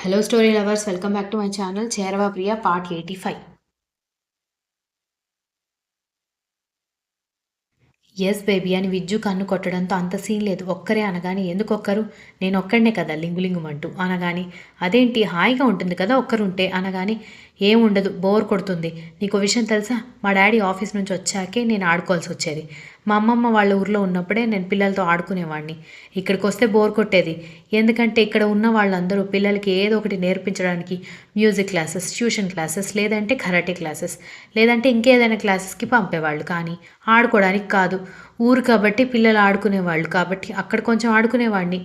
Hello, story lovers. Welcome back to my channel, Cherava Priya, part 85. Yes baby అని విజ్జు కన్ను కొట్టడంతో అంత scene లేదు. ఒక్కరే అనగానే ఎందుకొక్కరు? నేనొక్కడినే కదా లింగులింగుమంటూ అనగానే అదేంటి హాయిగా ఉంటుంది కదా ఒక్కరుంటే అనగానే ఏముండదు బోర్ కొడుతుంది. నీకో విషయం తెలుసా? మా డాడీ ఆఫీస్ నుంచి వచ్చాకే నేను ఆడుకోవాల్సొచ్చేది. మా అమ్మమ్మ వాళ్ళ ఊర్లో ఉన్నప్పుడే నేను పిల్లలతో ఆడుకునేవాడిని. ఇక్కడికొస్తే బోర్ కొట్టేది. ఎందుకంటే ఇక్కడ ఉన్న వాళ్ళందరూ పిల్లలకి ఏదో ఒకటి నేర్పించడానికి మ్యూజిక్ క్లాసెస్, ట్యూషన్ క్లాసెస్ లేదంటే కరాటే క్లాసెస్ లేదంటే ఇంకేదైనా క్లాసెస్‌కి పంపేవాళ్ళు. కానీ ఆడుకోవడానికి కాదు. ఊరు కాబట్టి పిల్లలు ఆడుకునేవాళ్ళు కాబట్టి అక్కడ కొంచెం ఆడుకునేవాడిని.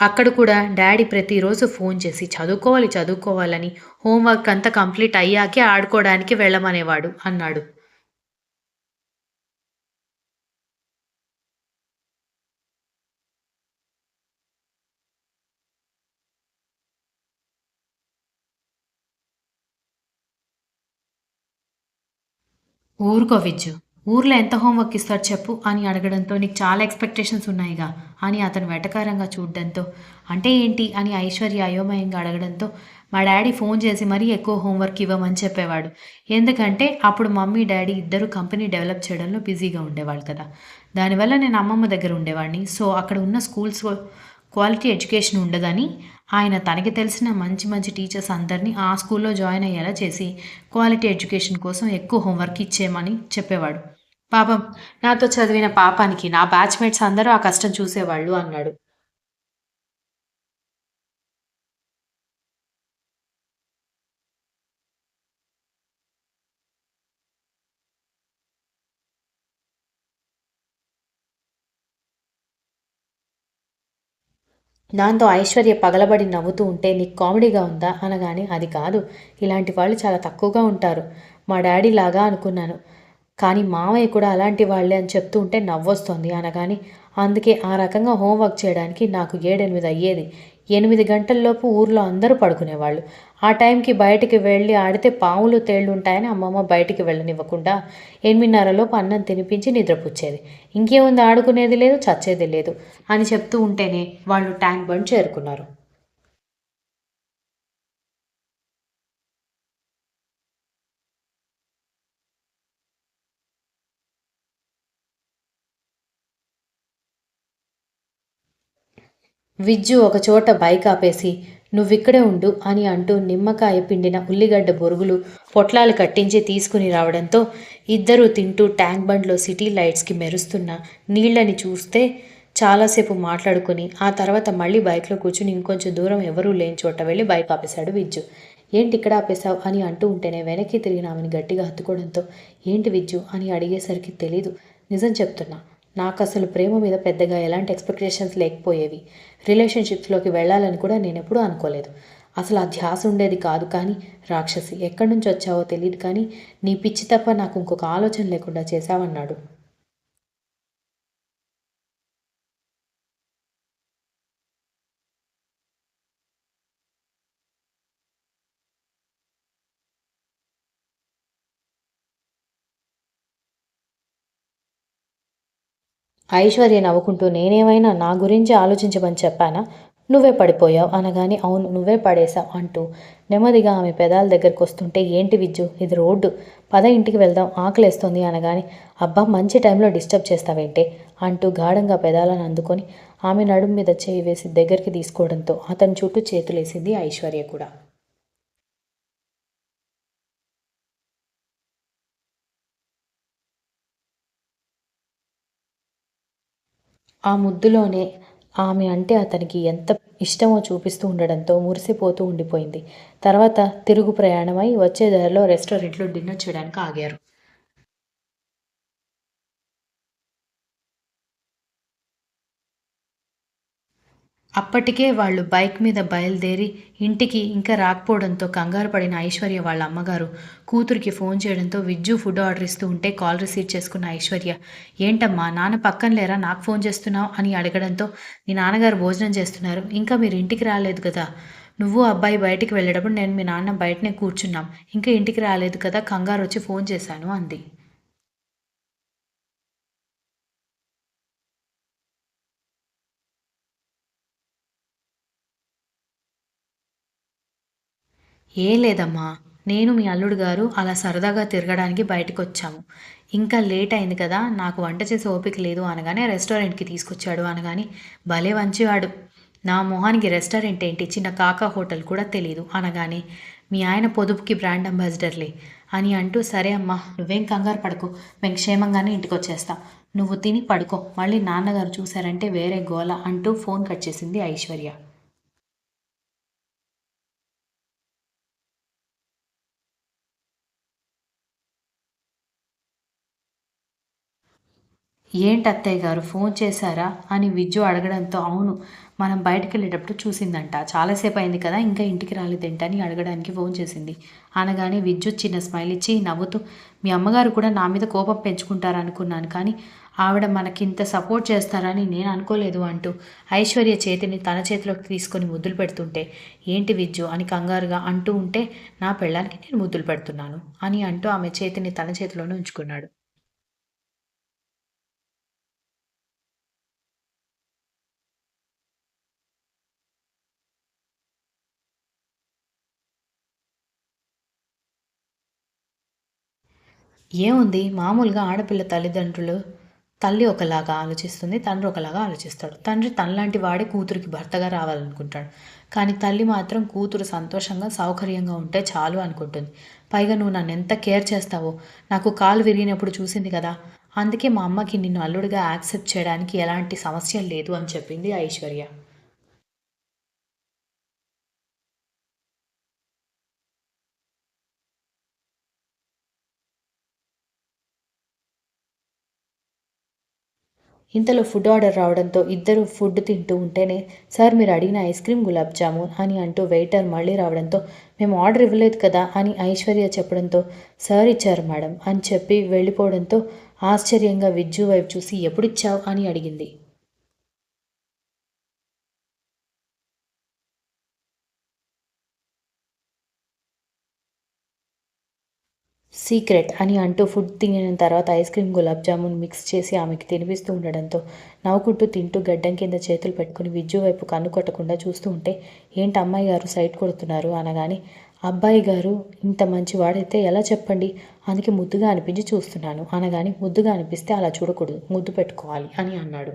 అక్కడ కూడా డ్యాడీ ప్రతిరోజు ఫోన్ చేసి చదువుకోవాలి, చదువుకోవాలని హోంవర్క్ అంతా కంప్లీట్ అయ్యాకే ఆడుకోవడానికి వెళ్ళమనేవాడు అన్నాడు. ఊరుకో విజ్జు. ఊర్లో ఎంత హోంవర్క్ ఇస్తారు చెప్పు అని అడగడంతో నీకు చాలా ఎక్స్‌పెక్టేషన్స్ ఉన్నాయిగా అని అతను వెటకారంగా చూడడంతో అంటే ఏంటి అని ఐశ్వర్య అయోమయంగా అడగడంతో మా డ్యాడీ ఫోన్ చేసి మరీ ఎక్కువ హోంవర్క్ ఇవ్వమని చెప్పేవాడు. ఎందుకంటే అప్పుడు మమ్మీ, డ్యాడీ ఇద్దరూ కంపెనీ డెవలప్ చేయడంలో బిజీగా ఉండేవాళ్ళు కదా! దానివల్ల నేను అమ్మమ్మ దగ్గర ఉండేవాడిని. సో అక్కడ ఉన్న స్కూల్స్‌లో క్వాలిటీ ఎడ్యుకేషన్ ఉండదని ఆయన తనకి తెలిసిన మంచి మంచి టీచర్స్ అందరినీ ఆ స్కూల్లో జాయిన్ అయ్యేలా చేసి క్వాలిటీ ఎడ్యుకేషన్ కోసం ఎక్కువ హోంవర్క్ ఇచ్చేయమని చెప్పేవాడు. పాపం నాతో చదివిన పాపానికి నా బ్యాచ్‌మేట్స్ అందరూ ఆ కష్టం చూసేవాళ్ళు అన్నాడు. దాంతో ఐశ్వర్య పగలబడి నవ్వుతూ ఉంటే నీకు కామెడీగా ఉందా అనగానే అది కాదు. ఇలాంటి వాళ్ళు చాలా తక్కువగా ఉంటారు. మా డ్యాడీ లాగా అనుకున్నాను. కానీ మావయ్య కూడా అలాంటి వాళ్ళే అని చెప్తూ ఉంటే నవ్వొస్తోంది అనగానే అందుకే ఆ రకంగా హోంవర్క్ చేయడానికి నాకు 7, 8 అయ్యేది. 8 గంటల్లోపు ఊర్లో అందరూ పడుకునేవాళ్ళు. ఆ టైంకి బయటికి వెళ్ళి ఆడితే పాములు, తేళ్ళు ఉంటాయని అమ్మమ్మ బయటికి వెళ్ళనివ్వకుండా 8:30 అన్నం తినిపించి నిద్రపుచ్చేది. ఇంకేముంది ఆడుకునేది లేదు, చచ్చేది లేదు అని చెప్తూ ఉంటేనే వాళ్ళు ట్యాంక్ బండ్ చేరుకున్నారు. విజ్జు ఒకచోట బైక్ ఆపేసి నువ్విక్కడే ఉండు అని అంటూ నిమ్మకాయ పిండిన ఉల్లిగడ్డ బొరుగులు పొట్లాలు కట్టించి తీసుకుని రావడంతో ఇద్దరూ తింటూ ట్యాంక్ బండ్లో సిటీ లైట్స్కి మెరుస్తున్న నీళ్ళని చూస్తే చాలాసేపు మాట్లాడుకుని ఆ తర్వాత మళ్ళీ బైక్లో కూర్చుని ఇంకొంచెం దూరం ఎవరూ లేని చోట వెళ్ళి బైక్ ఆపేశాడు విజ్జు. ఏంటి ఇక్కడ ఆపేశావు అని అంటూ ఉంటేనే వెనక్కి తిరిగిన ఆమెను గట్టిగా హత్తుకోవడంతో ఏంటి విజ్జు అని అడిగేసరికి తెలీదు. నిజం చెప్తున్నా. నాకసలు ప్రేమ మీద పెద్దగా ఎలాంటి ఎక్స్‌పెక్టేషన్స్ లేకపోయేవి. రిలేషన్‌షిప్స్‌లోకి వెళ్ళాలని కూడా నేనెప్పుడూ అనుకోలేదు. అసలు ఆ ధ్యాస ఉండేది కాదు కానీ, రాక్షసి ఎక్కడి నుంచొచ్చావో తెలీదు కానీ, నీ పిచ్చి తప్ప నాకు ఇంకొక ఆలోచన లేకుండా చేశావన్నాడు. ఐశ్వర్య నవ్వుకుంటూ నేనేమైనా నా గురించి ఆలోచించమని చెప్పానా? నువ్వే పడిపోయావు అనగానే అవును నువ్వే పడేశావు అంటూ నెమ్మదిగా ఆమె పెదాల దగ్గరకొస్తుంటే ఏంటి విజ్జు ఇది రోడ్డు. పద ఇంటికి వెళ్దాం ఆకలేస్తోంది అనగానే అబ్బా మంచి టైంలో డిస్టర్బ్ చేస్తావేంటే అంటూ గాఢంగా పెదాలను అందుకొని ఆమె నడుం మీద చేయి వేసి దగ్గరికి తీసుకోవడంతో అతని చుట్టూ చేతులేసింది ఐశ్వర్య కూడా. ఆ ముద్దులోనే ఆమె అంటే అతనికి ఎంత ఇష్టమో చూపిస్తూ ఉండడంతో మురిసిపోతూ ఉండిపోయింది. తర్వాత తిరుగు ప్రయాణమై వచ్చే దారిలో రెస్టారెంట్‌లో డిన్నర్ చేయడానికి ఆగారు. అప్పటికే వాళ్ళు బైక్ మీద బయలుదేరి ఇంటికి ఇంకా రాకపోవడంతో కంగారు పడిన ఐశ్వర్య వాళ్ళ అమ్మగారు కూతురికి ఫోన్ చేయడంతో విజ్జు ఫుడ్ ఆర్డర్ ఇస్తూ ఉంటే కాల్ రిసీవ్ చేసుకున్న ఐశ్వర్య ఏంటమ్మా నాన్న పక్కన లేరా నాకు ఫోన్ చేస్తున్నావు అని అడగడంతో మీ నాన్నగారు భోజనం చేస్తున్నారు ఇంకా మీరు ఇంటికి రాలేదు కదా నువ్వు అబ్బాయి బయటికి వెళ్ళేటప్పుడు నేను మీ నాన్న బయటనే కూర్చున్నాం ఇంకా ఇంటికి రాలేదు కదా కంగారు వచ్చి ఫోన్ చేశాను అంది. ఏం లేదమ్మా. నేను మీ అల్లుడు గారు అలా సరదాగా తిరగడానికి బయటకొచ్చాము. ఇంకా లేట్ అయింది కదా! నాకు వంట చేసే ఓపిక లేదు అనగానే రెస్టారెంట్‌కి తీసుకొచ్చాడు అనగాని, భలే మంచివాడు. నా మొహానికి రెస్టారెంట్ ఏంటి చిన్న కాకా హోటల్ కూడా తెలీదు అనగానే, మీ ఆయన పొదుపుకి బ్రాండ్ అంబాసిడర్‌లే అని అంటూ, సరే అమ్మా నువ్వేం కంగారు పడకు. మేము క్షేమంగానే ఇంటికొచ్చేస్తాం. నువ్వు తిని పడుకో. మళ్ళీ నాన్నగారు చూసారంటే వేరే గోల అంటూ ఫోన్ కట్ చేసింది ఐశ్వర్య. ఏంటి అత్తయ్య గారు ఫోన్ చేశారా అని విజ్జు అడగడంతో, అవును మనం బయటకెళ్ళేటప్పుడు చూసిందంట. చాలాసేపు అయింది కదా ఇంకా ఇంటికి రాలేదేంటని అడగడానికి ఫోన్ చేసింది అనగానే విజ్జు చిన్న స్మైల్ ఇచ్చి నవ్వుతూ, మీ అమ్మగారు కూడా నా మీద కోపం పెంచుకుంటారనుకున్నాను కానీ ఆవిడ మనకింత సపోర్ట్ చేస్తారని నేను అనుకోలేదు అంటూ ఐశ్వర్య చేతిని తన చేతిలోకి తీసుకొని ముద్దులు పెడుతుంటే, ఏంటి విజ్జు అని కంగారుగా అంటూ ఉంటే, నా పెళ్ళానికి నేను ముద్దులు పెడుతున్నాను అని అంటూ ఆమె చేతిని తన చేతిలోనే ఉంచుకున్నాడు. ఏముంది మామూలుగా ఆడపిల్ల తల్లిదండ్రులు తల్లి ఒకలాగా ఆలోచిస్తుంది. తండ్రి ఒకలాగా ఆలోచిస్తాడు. తండ్రి తనలాంటి వాడే కూతురికి భర్తగా రావాలనుకుంటాడు. కానీ తల్లి మాత్రం కూతురు సంతోషంగా, సౌకర్యంగా ఉంటే చాలు అనుకుంటుంది. పైగా నువ్వు నన్నెంత కేర్ చేస్తావో నాకు కాలు విరిగినప్పుడు చూసింది కదా! అందుకే మా అమ్మకి నిన్ను అల్లుడిగా యాక్సెప్ట్ చేయడానికి ఎలాంటి సమస్య లేదు అని చెప్పింది ఐశ్వర్య. ఇంతలో ఫుడ్ ఆర్డర్ రావడంతో ఇద్దరు ఫుడ్ తింటూ ఉంటేనే, సార్ మీరు అడిగిన ఐస్ క్రీమ్ గులాబ్ జామున్ అని అంటూ వెయిటర్ మళ్ళీ రావడంతో, మేము ఆర్డర్ ఇవ్వలేదు కదా అని ఐశ్వర్య చెప్పడంతో, సార్ ఇచ్చారు మేడం అని చెప్పి వెళ్ళిపోవడంతో ఆశ్చర్యంగా విజ్జు వైపు చూసి ఎప్పుడిచ్చావు అని అడిగింది. సీక్రెట్ అని అంటూ ఫుడ్ తినిన తర్వాత ice cream gulab jamun mix చేసి ఆమెకి తినిపిస్తూ ఉండడంతో నవ్వుకుంటూ తింటూ గడ్డం కింద చేతులు పెట్టుకుని విజ్జు వైపు కన్ను కొట్టకుండా చూస్తూ ఉంటే, ఏంటి అమ్మాయి గారు సైట్ కొడుతున్నారు అనగానే, అబ్బాయి గారు ఇంత మంచివాడైతే ఎలా చెప్పండి, అందుకే ముద్దుగా అనిపించి చూస్తున్నాను అనగాని, ముద్దుగా అనిపిస్తే అలా చూడకూడదు ముద్దు పెట్టుకోవాలి అని అన్నాడు.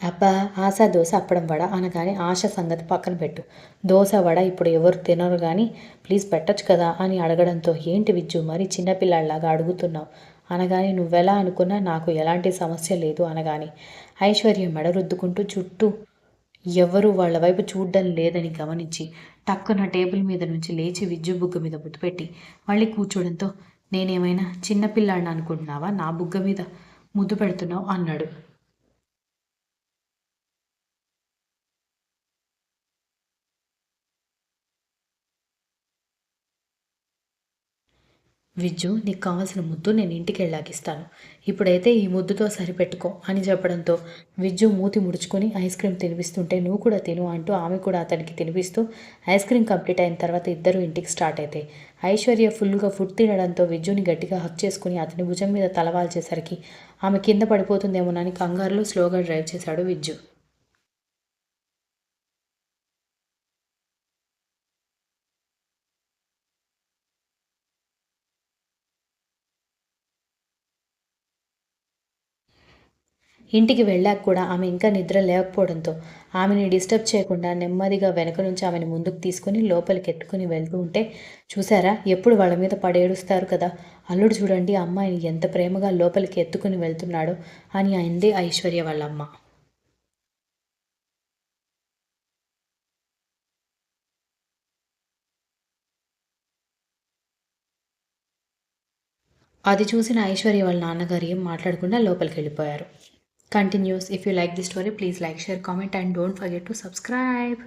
అబ్బా! ఆశ, దోస, అప్పడం, వడ అనగానే ఆశ సంగతి పక్కన పెట్టు. దోస, వడ ఇప్పుడు ఎవరు తినరు గానీ ప్లీజ్ పెట్టొచ్చు కదా అని అడగడంతో, ఏంటి విజ్జు మరీ చిన్న పిల్లాడిలాగా అడుగుతున్నావు అనగానే, నువ్వెలా అనుకున్నా నాకు ఎలాంటి సమస్య లేదు అనగానే, ఐశ్వర్య మెడ రుద్దుకుంటూ చుట్టూ ఎవ్వరూ వాళ్ళ వైపు చూడ్డం లేదని గమనించి టక్కున టేబుల్ మీద నుంచి లేచి విజ్జు బుగ్గ మీద ముద్దు పెట్టి మళ్ళీ కూర్చోడంతో, నేనేమైనా చిన్న పిల్లాడిని అనుకుంటున్నావా నా బుగ్గ మీద ముద్దు పెడుతున్నావు అన్నాడు. విజ్జు నీకు కావాల్సిన ముద్దు నేను ఇంటికెళ్ళాక ఇస్తాను. ఇప్పుడైతే ఈ ముద్దుతో సరిపెట్టుకో అని చెప్పడంతో విజ్జు మూతి ముడుచుకొని ఐస్ క్రీమ్ తినిపిస్తుంటే, నువ్వు కూడా తిను అంటూ ఆమె కూడా అతనికి తినిపిస్తూ ఐస్ క్రీమ్ కంప్లీట్ అయిన తర్వాత ఇద్దరు ఇంటికి స్టార్ట్ అయితే, ఐశ్వర్య ఫుల్గా ఫుడ్ తినడంతో విజ్జుని గట్టిగా హక్ చేసుకుని అతని భుజం మీద తలవాల్చేసరికి ఆమె కింద పడిపోతుందేమోనని కంగారులో స్లోగా డ్రైవ్ చేశాడు విజ్జు. ఇంటికి వెళ్ళాక కూడా ఆమె ఇంకా నిద్ర లేకపోవడంతో ఆమెని డిస్టర్బ్ చేయకుండా నెమ్మదిగా వెనక నుంచి ఆమెను ముందుకు తీసుకుని లోపలికి ఎత్తుకుని వెళ్తూ ఉంటే, చూసారా ఎప్పుడు వాళ్ళ మీద పడేడుస్తారు కదా, అల్లుడు చూడండి అమ్మాయిని ఎంత ప్రేమగా లోపలికి ఎత్తుకుని వెళ్తున్నాడో అని అంది ఐశ్వర్య వాళ్ళమ్మ. అది చూసిన ఐశ్వర్య వాళ్ళ నాన్నగారు ఏం మాట్లాడకుండా లోపలికి వెళ్ళిపోయారు. Continuous. If you like the story please like share comment and don't forget to subscribe.